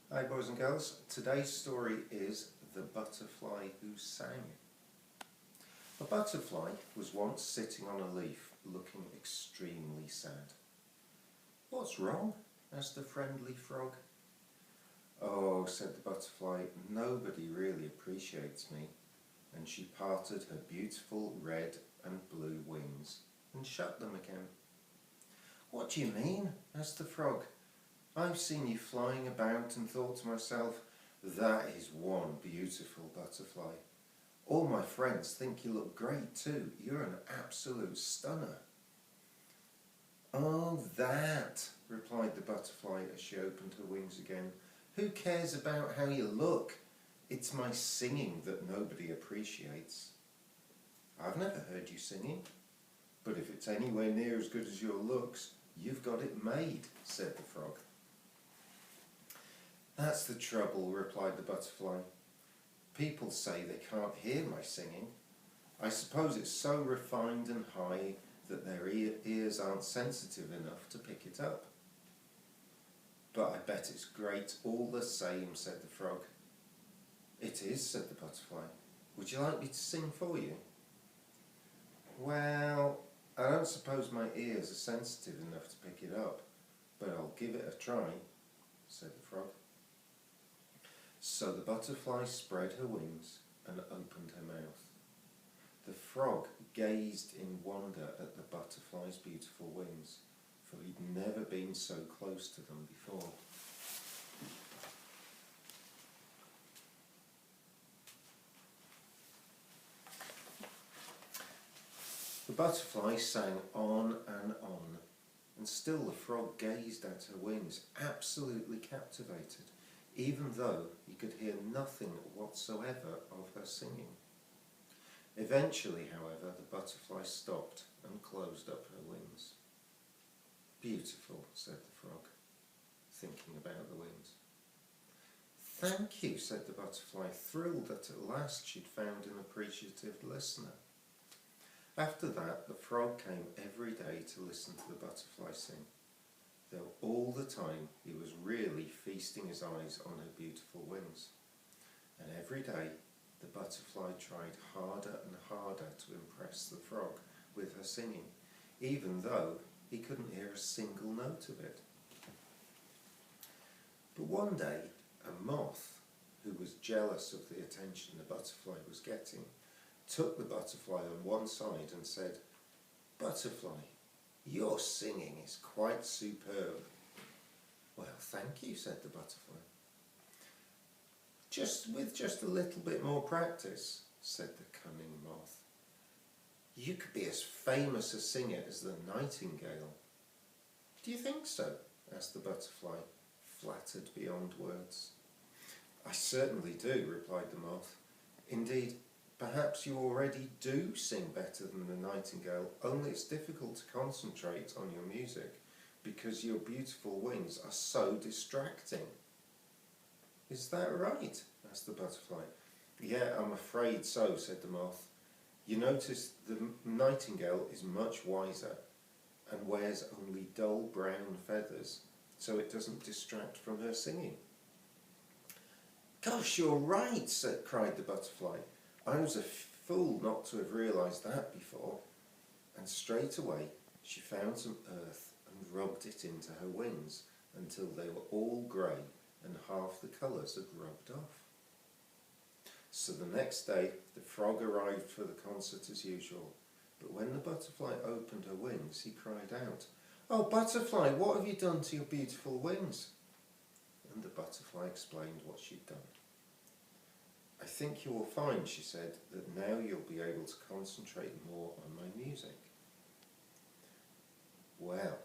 Hi boys and girls, today's story is The Butterfly Who Sang. A butterfly was once sitting on a leaf looking extremely sad. "What's wrong?" asked the friendly frog. "Oh," said the butterfly, "nobody really appreciates me." And she parted her beautiful red and blue wings and shut them again. "What do you mean?" asked the frog. "I've seen you flying about and thought to myself, that is one beautiful butterfly. All my friends think you look great too. You're an absolute stunner." "Oh, that," replied the butterfly as she opened her wings again. "Who cares about how you look? It's my singing that nobody appreciates." "I've never heard you singing, but if it's anywhere near as good as your looks, you've got it made," said the frog. "That's the trouble," replied the butterfly. "People say they can't hear my singing. I suppose it's so refined and high that their ears aren't sensitive enough to pick it up." "But I bet it's great all the same," said the frog. "It is," said the butterfly. "Would you like me to sing for you?" "Well, I don't suppose my ears are sensitive enough to pick it up, but I'll give it a try," said the frog. So the butterfly spread her wings and opened her mouth. The frog gazed in wonder at the butterfly's beautiful wings, for he'd never been so close to them before. The butterfly sang on, and still the frog gazed at her wings, absolutely captivated, even though he could hear nothing whatsoever of her singing. Eventually, however, the butterfly stopped and closed up her wings. "Beautiful," said the frog, thinking about the wings. "Thank you," said the butterfly, thrilled that at last she'd found an appreciative listener. After that, the frog came every day to listen to the butterfly sing, though all the time he was really feasting his eyes on her beautiful wings. And every day the butterfly tried harder and harder to impress the frog with her singing, even though he couldn't hear a single note of it. But one day, a moth, who was jealous of the attention the butterfly was getting, took the butterfly on one side and said, "Butterfly, your singing is quite superb." "Well, thank you," said the butterfly. With just a little bit more practice," said the cunning moth, "you could be as famous a singer as the nightingale." "Do you think so?" asked the butterfly, flattered beyond words. "I certainly do," replied the moth. "Indeed, perhaps you already do sing better than the nightingale, only it's difficult to concentrate on your music because your beautiful wings are so distracting." "Is that right?" asked the butterfly. "Yeah, I'm afraid so," said the moth. "You notice the nightingale is much wiser and wears only dull brown feathers, so it doesn't distract from her singing." "Gosh, you're right," cried the butterfly. "I was a fool not to have realised that before." And straight away she found some earth and rubbed it into her wings until they were all grey and half the colours had rubbed off. So the next day the frog arrived for the concert as usual, but when the butterfly opened her wings he cried out, "Oh, butterfly, what have you done to your beautiful wings?" And the butterfly explained what she'd done. "I think you will find," she said, "that now you'll be able to concentrate more on my music." Well,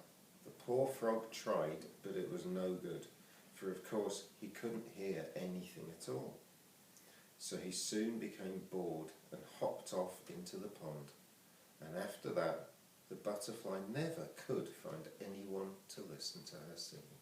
the poor frog tried, but it was no good, for of course he couldn't hear anything at all. So he soon became bored and hopped off into the pond, and after that the butterfly never could find anyone to listen to her singing.